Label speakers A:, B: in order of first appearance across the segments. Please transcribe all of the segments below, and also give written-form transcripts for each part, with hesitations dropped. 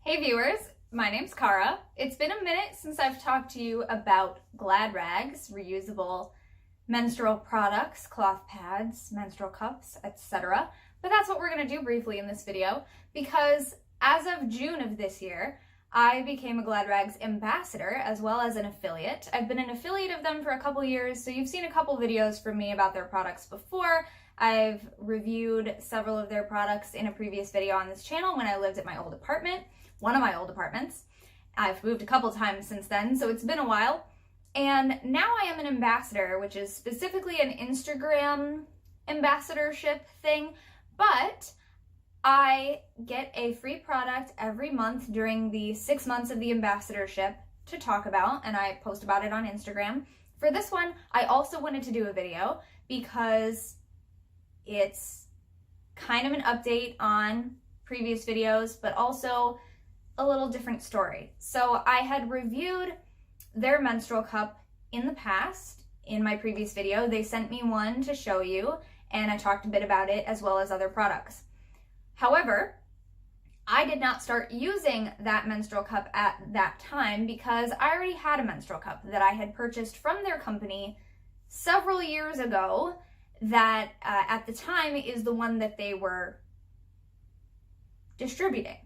A: Hey viewers, my name's Cara. It's been a minute since I've talked to you about Gladrags, reusable menstrual products, cloth pads, menstrual cups, etc. But that's what we're going to do briefly in this video because as of June of this year, I became a Gladrags ambassador as well as an affiliate. I've been an affiliate of them for a couple years, so you've seen a couple videos from me about their products before. I've reviewed several of their products in a previous video on this channel when I lived at my old apartment. One of my old apartments. I've moved a couple times since then, so it's been a while. And now I am an ambassador, which is specifically an Instagram ambassadorship thing, but I get a free product every month during the 6 months of the ambassadorship to talk about, and I post about it on Instagram. For this one, I also wanted to do a video because it's kind of an update on previous videos, but also a little different story. So I had reviewed their menstrual cup in the past in my previous video. They sent me one to show you, and I talked a bit about it as well as other products. However, I did not start using that menstrual cup at that time because I already had a menstrual cup that I had purchased from their company several years ago that at the time is the one that they were distributing.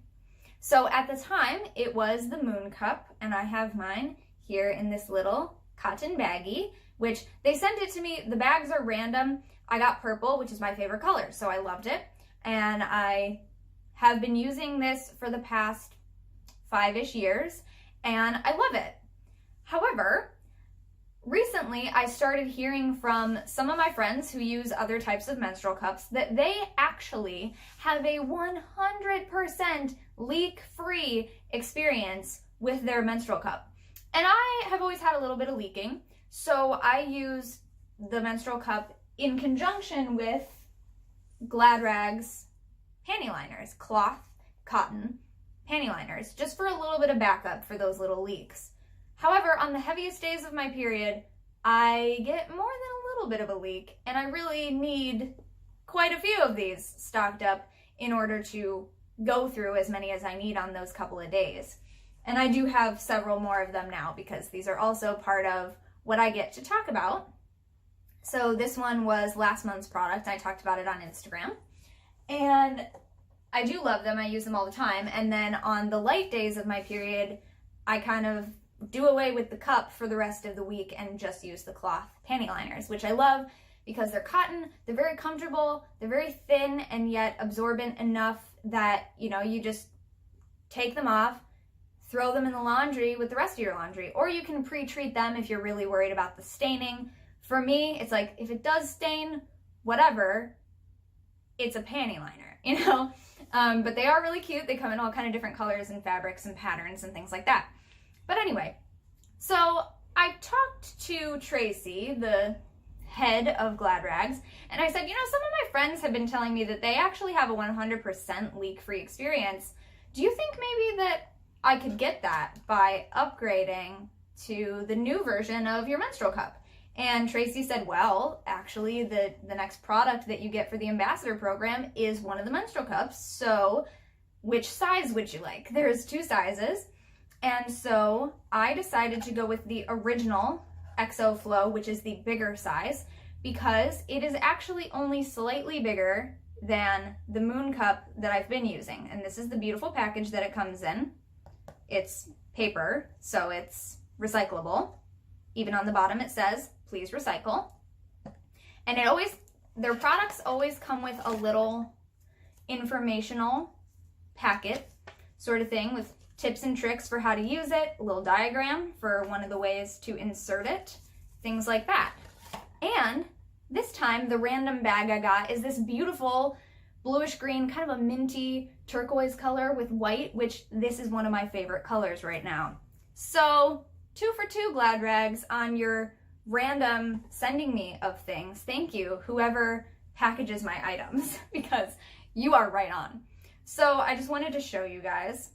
A: So at the time, it was the Mooncup, and I have mine here in this little cotton baggie, which they sent it to me. The bags are random. I got purple, which is my favorite color, so I loved it. And I have been using this for the past 5-ish years, and I love it. However, recently I started hearing from some of my friends who use other types of menstrual cups that they actually have a 100% leak-free experience with their menstrual cup. And I have always had a little bit of leaking, so I use the menstrual cup in conjunction with Gladrags panty liners, cloth, cotton panty liners, just for a little bit of backup for those little leaks. However, on the heaviest days of my period, I get more than a little bit of a leak, and I really need quite a few of these stocked up in order to go through as many as I need on those couple of days. And I do have several more of them now because these are also part of what I get to talk about. So this one was last month's product. I talked about it on Instagram. And I do love them. I use them all the time. And then on the light days of my period, I kind of do away with the cup for the rest of the week and just use the cloth panty liners, which I love because they're cotton, they're very comfortable, they're very thin and yet absorbent enough that, you know, you just take them off, throw them in the laundry with the rest of your laundry, or you can pre-treat them if you're really worried about the staining. For me, it's like, if it does stain, whatever, it's a panty liner, you know? But they are really cute. They come in all kind of different colors and fabrics and patterns and things like that. But anyway, so I talked to Tracy, the head of Gladrags, and I said, you know, some of my friends have been telling me that they actually have a 100% leak-free experience. Do you think maybe that I could get that by upgrading to the new version of your menstrual cup? And Tracy said, well, actually, the next product that you get for the ambassador program is one of the menstrual cups. So which size would you like? There's 2 sizes. And so I decided to go with the original XO Flow, which is the bigger size, because it is actually only slightly bigger than the Mooncup that I've been using. And this is the beautiful package that it comes in. It's paper, so it's recyclable. Even on the bottom it says, please recycle. And their products always come with a little informational packet sort of thing with tips and tricks for how to use it, a little diagram for one of the ways to insert it, things like that. And this time, the random bag I got is this beautiful bluish green, kind of a minty turquoise color with white, which this is one of my favorite colors right now. So 2 for 2 Gladrags on your random sending me of things. Thank you, whoever packages my items, because you are right on. So I just wanted to show you guys.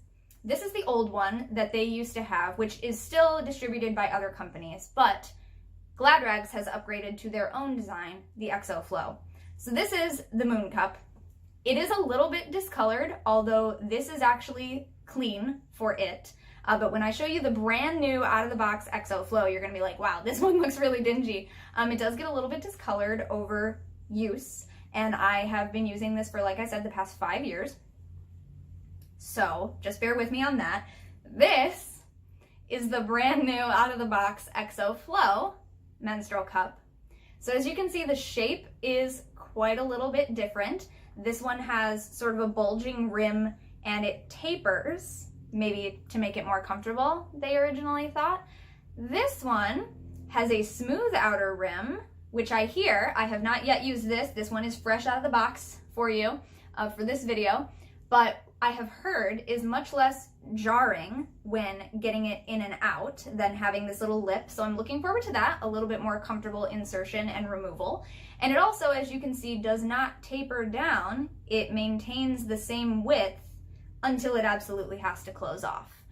A: This is the old one that they used to have, which is still distributed by other companies, but Gladrags has upgraded to their own design, the XO Flow. So this is the Mooncup. It is a little bit discolored, although this is actually clean for it. But when I show you the brand new out of the box XO Flow, you're gonna be like, wow, this one looks really dingy. It does get a little bit discolored over use, and I have been using this for, like I said, the past 5 years. So just bear with me on that. This is the brand new out of the box XO Flow menstrual cup. So as you can see, the shape is quite a little bit different. This one has sort of a bulging rim and it tapers, maybe to make it more comfortable, they originally thought. This one has a smooth outer rim, which I have not yet used this. This one is fresh out of the box for you, for this video, but I have heard is much less jarring when getting it in and out than having this little lip. So I'm looking forward to that, a little bit more comfortable insertion and removal. And it also, as you can see, does not taper down. It maintains the same width until it absolutely has to close off.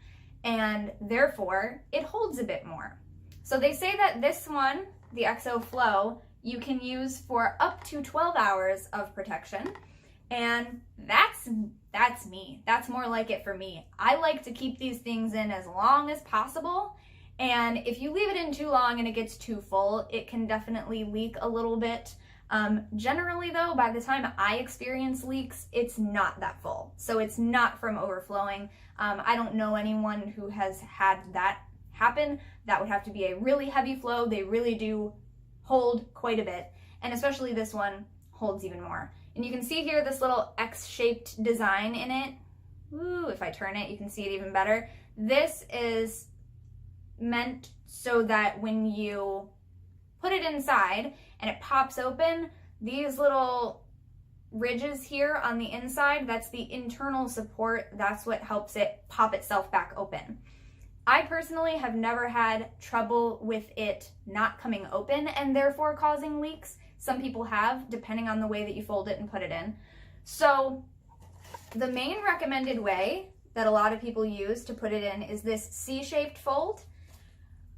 A: And therefore, it holds a bit more. So they say that this one, the XO Flow, you can use for up to 12 hours of protection. And that's me. That's more like it for me. I like to keep these things in as long as possible. And if you leave it in too long and it gets too full, it can definitely leak a little bit. Generally though, by the time I experience leaks, it's not that full. So it's not from overflowing. I don't know anyone who has had that happen. That would have to be a really heavy flow. They really do hold quite a bit. And especially this one holds even more. And you can see here this little X-shaped design in it. Ooh, if I turn it, you can see it even better. This is meant so that when you put it inside and it pops open, these little ridges here on the inside, that's the internal support. That's what helps it pop itself back open. I personally have never had trouble with it not coming open and therefore causing leaks. Some people have, depending on the way that you fold it and put it in. So the main recommended way that a lot of people use to put it in is this C-shaped fold,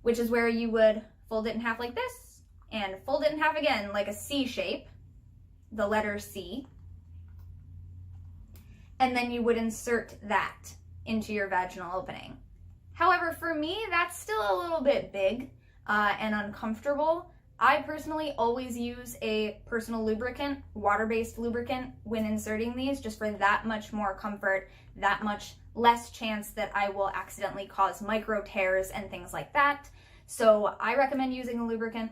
A: which is where you would fold it in half like this and fold it in half again like a C shape, the letter C. And then you would insert that into your vaginal opening. However, for me, that's still a little bit big and uncomfortable. I personally always use a personal lubricant, water-based lubricant, when inserting these, just for that much more comfort, that much less chance that I will accidentally cause micro tears and things like that. So I recommend using a lubricant.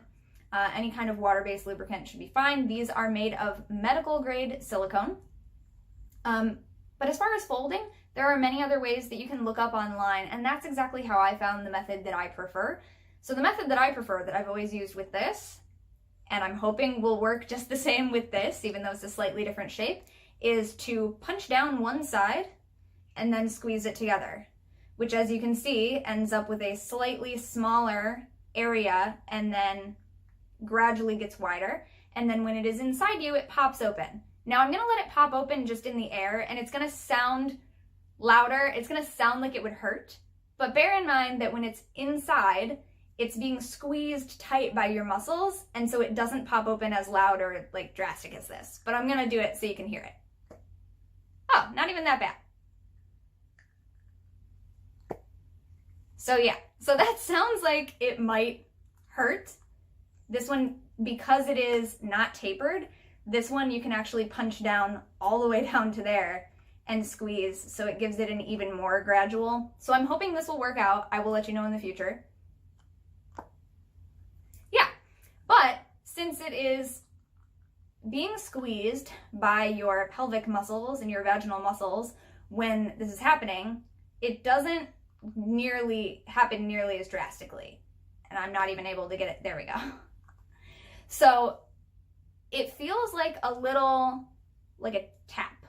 A: Any kind of water-based lubricant should be fine. These are made of medical-grade silicone. But as far as folding, there are many other ways that you can look up online, and that's exactly how I found the method that I prefer. So the method that I prefer, that I've always used with this, and I'm hoping will work just the same with this, even though it's a slightly different shape, is to punch down one side and then squeeze it together, which, as you can see, ends up with a slightly smaller area and then gradually gets wider. And then when it is inside you, it pops open. Now I'm gonna let it pop open just in the air, and it's gonna sound louder. It's gonna sound like it would hurt, but bear in mind that when it's inside, it's being squeezed tight by your muscles, and so it doesn't pop open as loud or like drastic as this. But I'm gonna do it so you can hear it. Oh, not even that bad. So yeah, so that sounds like it might hurt. This one, because it is not tapered, this one you can actually punch down all the way down to there and squeeze, so it gives it an even more gradual. So I'm hoping this will work out. I will let you know in the future. Yeah, but since it is being squeezed by your pelvic muscles and your vaginal muscles when this is happening, it doesn't happen nearly as drastically. And I'm not even able to get it, there we go. So it feels like a little, like a tap,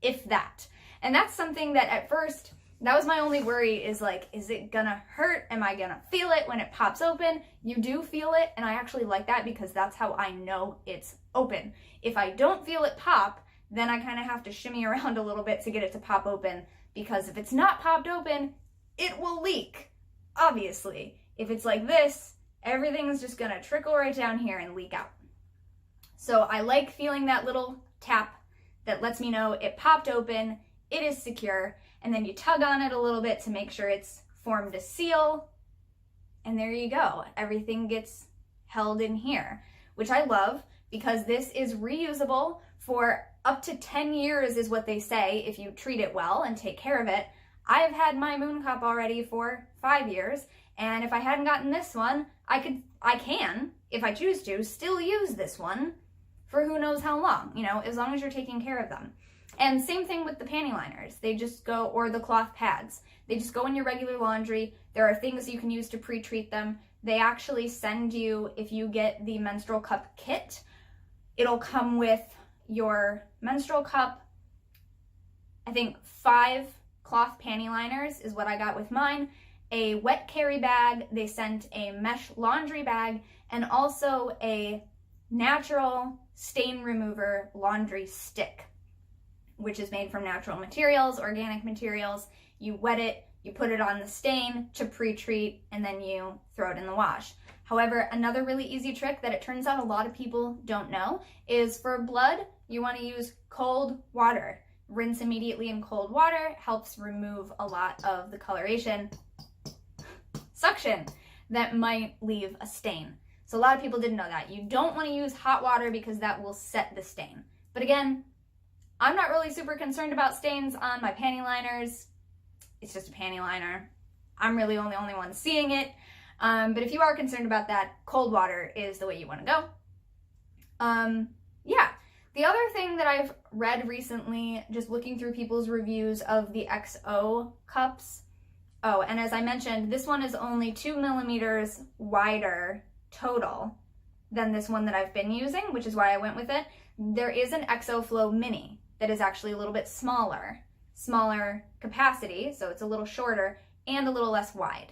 A: if that. And that's something that at first, that was my only worry, is like, is it gonna hurt? Am I gonna feel it when it pops open? You do feel it, and I actually like that because that's how I know it's open. If I don't feel it pop, then I kind of have to shimmy around a little bit to get it to pop open, because if it's not popped open, it will leak, obviously. If it's like this, everything's just gonna trickle right down here and leak out. So I like feeling that little tap, that lets me know it popped open, it is secure, and then you tug on it a little bit to make sure it's formed a seal, and there you go. Everything gets held in here, which I love because this is reusable for up to 10 years is what they say if you treat it well and take care of it. I've had my Mooncup already for 5 years, and if I hadn't gotten this one, I can, if I choose to, still use this one for who knows how long, you know, as long as you're taking care of them. And same thing with the panty liners. They just go, or the cloth pads. They just go in your regular laundry. There are things you can use to pre-treat them. They actually send you, if you get the menstrual cup kit, it'll come with your menstrual cup, I think 5 cloth panty liners is what I got with mine, a wet carry bag, they sent a mesh laundry bag, and also a natural stain remover laundry stick, which is made from natural materials, organic materials. You wet it, you put it on the stain to pre-treat, and then you throw it in the wash. However, another really easy trick that it turns out a lot of people don't know is for blood, you want to use cold water. Rinse immediately in cold water, helps remove a lot of the coloration, suction, that might leave a stain. So a lot of people didn't know that. You don't want to use hot water because that will set the stain. But again, I'm not really super concerned about stains on my panty liners. It's just a panty liner. I'm really the only one seeing it. But if you are concerned about that, cold water is the way you want to go. Yeah. The other thing that I've read recently, just looking through people's reviews of the XO cups. Oh, and as I mentioned, this one is only 2 millimeters wider total than this one that I've been using, which is why I went with it. There is an XO Flow Mini that is actually a little bit smaller capacity, so it's a little shorter and a little less wide.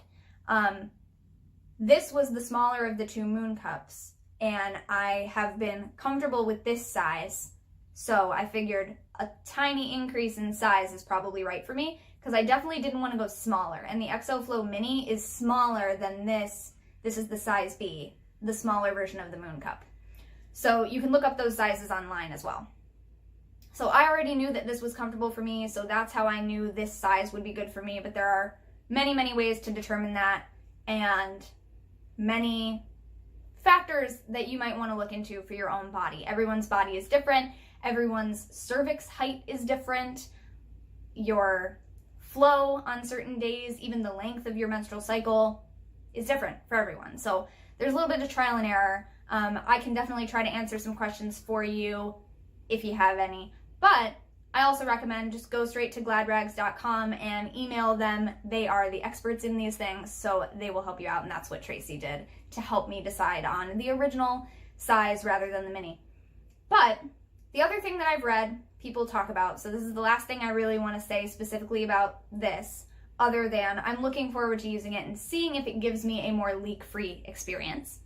A: This was the smaller of the 2 Mooncups, and I have been comfortable with this size, so I figured a tiny increase in size is probably right for me, because I definitely didn't want to go smaller, and the XO Flow Mini is smaller than this. This is the size B, the smaller version of the Mooncup. So you can look up those sizes online as well. So I already knew that this was comfortable for me, so that's how I knew this size would be good for me, but there are many, many ways to determine that, and many factors that you might want to look into for your own body. Everyone's body is different. Everyone's cervix height is different. Your flow on certain days, even the length of your menstrual cycle is different for everyone. So there's a little bit of trial and error. I can definitely try to answer some questions for you if you have any, but I also recommend just go straight to gladrags.com and email them. They are the experts in these things, so they will help you out, and that's what Tracy did to help me decide on the original size rather than the mini. But the other thing that I've read people talk about, so this is the last thing I really want to say specifically about this, other than I'm looking forward to using it and seeing if it gives me a more leak-free experience,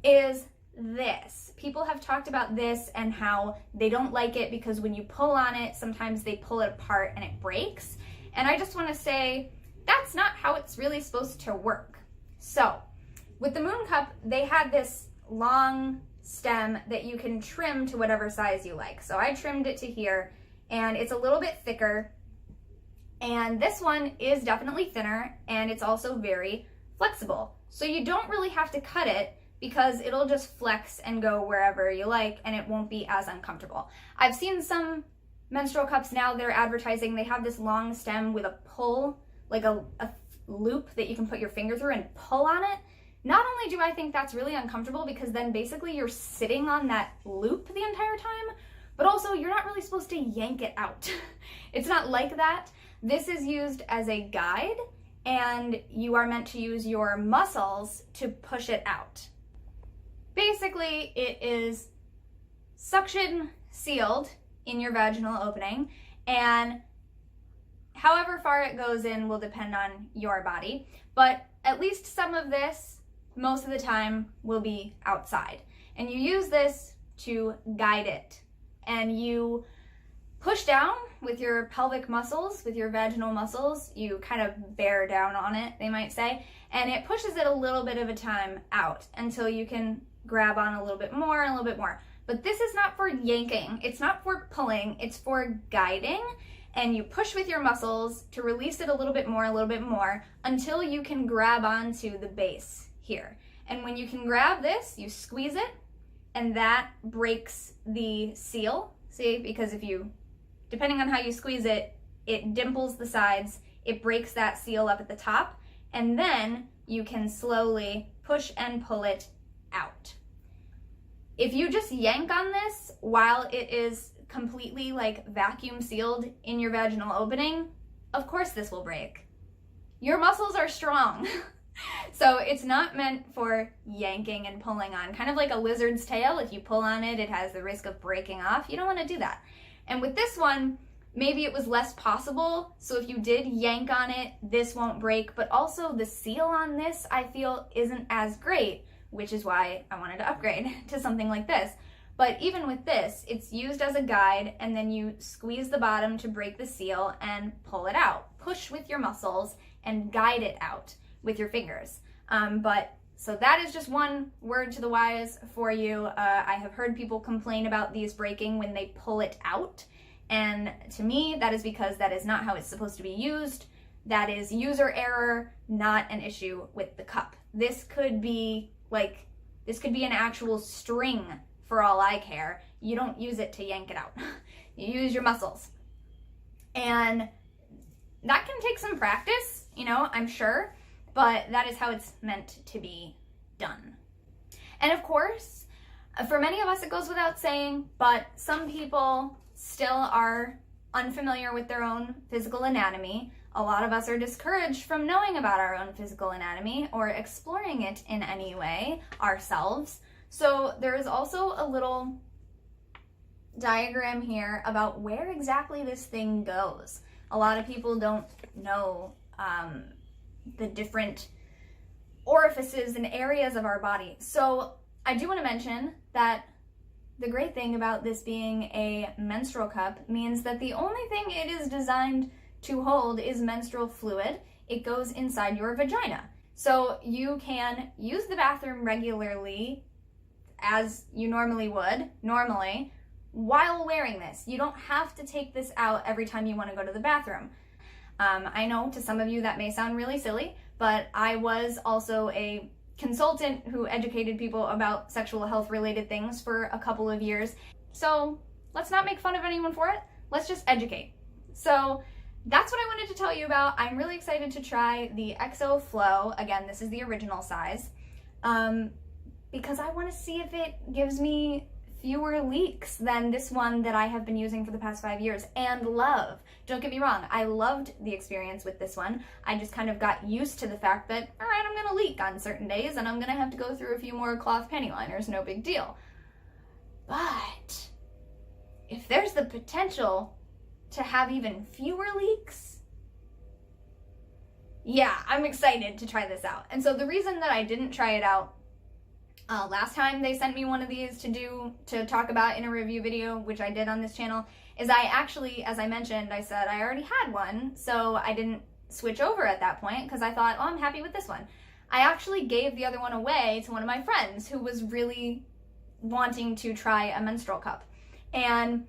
A: is this. People have talked about this and how they don't like it because when you pull on it, sometimes they pull it apart and it breaks. And I just want to say that's not how it's really supposed to work. So with the Mooncup, they had this long stem that you can trim to whatever size you like. So I trimmed it to here, and it's a little bit thicker. And this one is definitely thinner, and it's also very flexible. So you don't really have to cut it because it'll just flex and go wherever you like, and it won't be as uncomfortable. I've seen some menstrual cups now that are advertising, they have this long stem with a pull, like a loop that you can put your finger through and pull on it. Not only do I think that's really uncomfortable because then basically you're sitting on that loop the entire time, but also you're not really supposed to yank it out. It's not like that. This is used as a guide, and you are meant to use your muscles to push it out. Basically, it is suction sealed in your vaginal opening, and however far it goes in will depend on your body, but at least some of this, most of the time, will be outside. And you use this to guide it, and you push down with your pelvic muscles, with your vaginal muscles. You kind of bear down on it, they might say, and it pushes it a little bit of a time out until you can grab on a little bit more and a little bit more. but this is not for yanking. It's not for pulling, it's for guiding. And you push with your muscles to release it a little bit more until you can grab onto the base here. And when you can grab this, you squeeze it, and that breaks the seal. See, because if you, depending on how you squeeze it, it dimples the sides, it breaks that seal up at the top, and then you can slowly push and pull it out. If you just yank on this while it is completely like vacuum sealed in your vaginal opening, of course this will break. Your muscles are strong. So it's not meant for yanking and pulling on. Kind of like a lizard's tail, if you pull on it, it has the risk of breaking off. You don't want to do that. And with this one, maybe it was less possible. So if you did yank on it, this won't break. But also the seal on this, I feel, isn't as great, which is why I wanted to upgrade to something like this. But even with this, it's used as a guide, and then you squeeze the bottom to break the seal and pull it out. Push with your muscles and guide it out with your fingers. So that is just one word to the wise for you. I have heard people complain about these breaking when they pull it out. And to me, that is because that is not how it's supposed to be used. That is user error, not an issue with the cup. This could be an actual string for all I care. You don't use it to yank it out. You use your muscles. And that can take some practice, I'm sure, but that is how it's meant to be done. And of course, for many of us it goes without saying, but some people still are unfamiliar with their own physical anatomy. A lot of us are discouraged from knowing about our own physical anatomy or exploring it in any way ourselves. So there is also a little diagram here about where exactly this thing goes. A lot of people don't know the different orifices and areas of our body. So I do want to mention that the great thing about this being a menstrual cup means that the only thing it is designed to hold is menstrual fluid. It goes inside your vagina. So you can use the bathroom regularly as you normally would, while wearing this. You don't have to take this out every time you want to go to the bathroom. I know to some of you that may sound really silly, but I was also a consultant who educated people about sexual health related things for a couple of years. So let's not make fun of anyone for it. Let's just educate. So that's what I wanted to tell you about. I'm really excited to try the XO Flow. Again, this is the original size. Because I want to see if it gives me fewer leaks than this one that I have been using for the past 5 years and love. Don't get me wrong, I loved the experience with this one. I just kind of got used to the fact that, all right, I'm gonna leak on certain days and I'm gonna have to go through a few more cloth panty liners, no big deal. But if there's the potential to have even fewer leaks, yeah, I'm excited to try this out. And so the reason that I didn't try it out last time they sent me one of these to talk about in a review video, which I did on this channel, is I actually, as I mentioned, I said I already had one, so I didn't switch over at that point because I thought, oh, I'm happy with this one. I actually gave the other one away to one of my friends who was really wanting to try a menstrual cup. And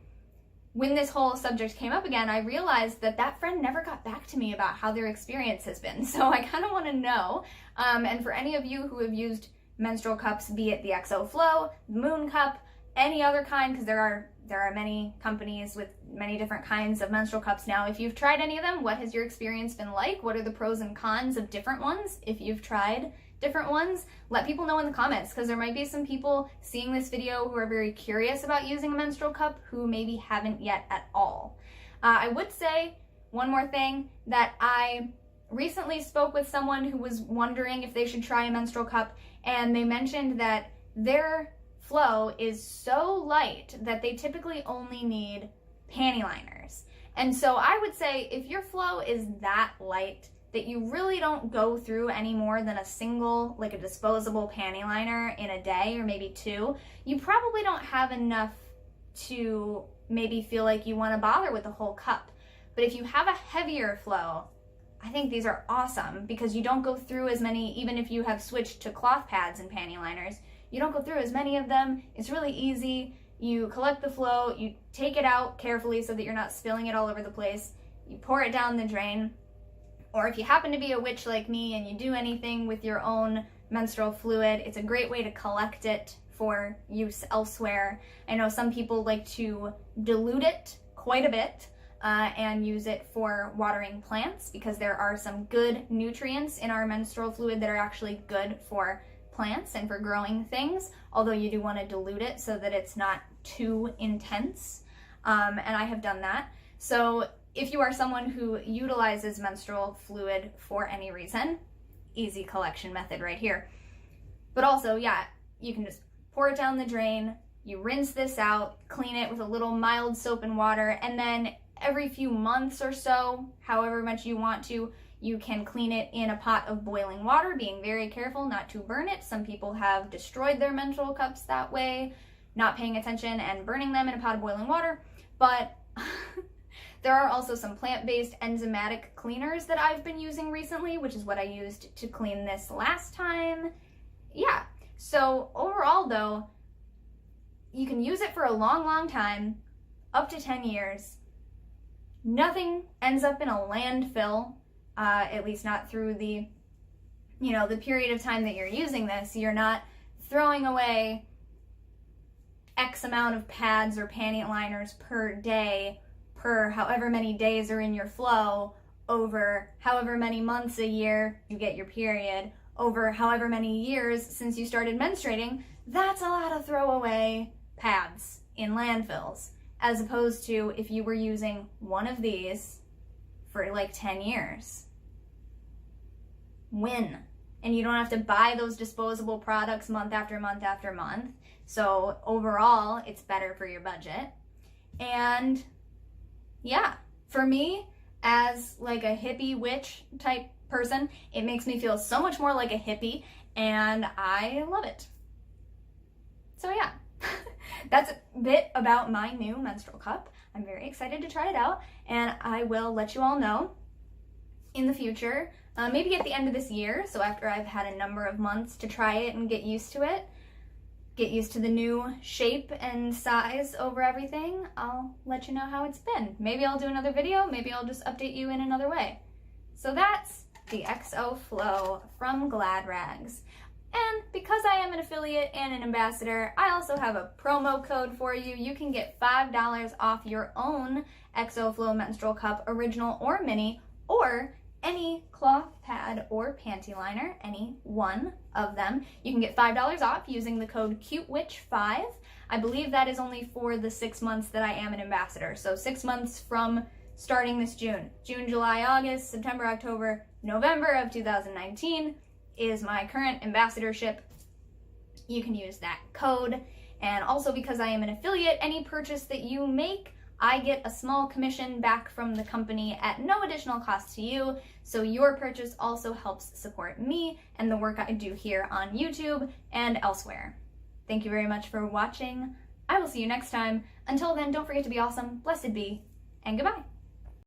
A: when this whole subject came up again, I realized that that friend never got back to me about how their experience has been. So I kind of want to know, and for any of you who have used menstrual cups, be it the XO Flow, Mooncup, any other kind, because there are many companies with many different kinds of menstrual cups now. If you've tried any of them, what has your experience been like? What are the pros and cons of different ones? If you've tried different ones, let people know in the comments, because there might be some people seeing this video who are very curious about using a menstrual cup who maybe haven't yet at all. I would say one more thing, that I recently spoke with someone who was wondering if they should try a menstrual cup, and they mentioned that their flow is so light that they typically only need panty liners. And so I would say if your flow is that light that you really don't go through any more than a single, like a disposable panty liner in a day or maybe two, you probably don't have enough to maybe feel like you want to bother with the whole cup. But if you have a heavier flow, I think these are awesome because you don't go through as many, even if you have switched to cloth pads and panty liners, you don't go through as many of them. It's really easy. You collect the flow, you take it out carefully so that you're not spilling it all over the place, you pour it down the drain, or if you happen to be a witch like me and you do anything with your own menstrual fluid, it's a great way to collect it for use elsewhere. I know some people like to dilute it quite a bit and use it for watering plants, because there are some good nutrients in our menstrual fluid that are actually good for plants and for growing things, although you do want to dilute it so that it's not too intense, and I have done that. So if you are someone who utilizes menstrual fluid for any reason, easy collection method right here. But also, yeah, you can just pour it down the drain, you rinse this out, clean it with a little mild soap and water, and then every few months or so, however much you want to, you can clean it in a pot of boiling water, being very careful not to burn it. Some people have destroyed their menstrual cups that way, not paying attention and burning them in a pot of boiling water. But there are also some plant-based enzymatic cleaners that I've been using recently, which is what I used to clean this last time. Yeah, so overall though, you can use it for a long, long time, up to 10 years. Nothing ends up in a landfill, at least not through the, the period of time that you're using this. You're not throwing away X amount of pads or panty liners per day, per however many days are in your flow, over however many months a year you get your period, over however many years since you started menstruating. That's a lot of throwaway pads in landfills, as opposed to if you were using one of these for like 10 years. Win. And you don't have to buy those disposable products month after month after month. So overall, it's better for your budget. And yeah, for me, as like a hippie witch type person, it makes me feel so much more like a hippie, and I love it. So yeah, that's a bit about my new menstrual cup. I'm very excited to try it out, and I will let you all know in the future, maybe at the end of this year, so after I've had a number of months to try it and get used to it, get used to the new shape and size over everything, I'll let you know how it's been. Maybe I'll do another video, maybe I'll just update you in another way. So that's the XO Flow from Gladrags. And because I am an affiliate and an ambassador, I also have a promo code for you. You can get $5 off your own XO Flow menstrual cup, original or mini, or any cloth pad or panty liner, any one of them. You can get $5 off using the code CUTEWITCH5. I believe that is only for the 6 months that I am an ambassador. So 6 months from starting this June. June, July, August, September, October, November of 2019 is my current ambassadorship. You can use that code. And also, because I am an affiliate, any purchase that you make, I get a small commission back from the company at no additional cost to you, so your purchase also helps support me and the work I do here on YouTube and elsewhere. Thank you very much for watching. I will see you next time. Until then, don't forget to be awesome, blessed be, and goodbye.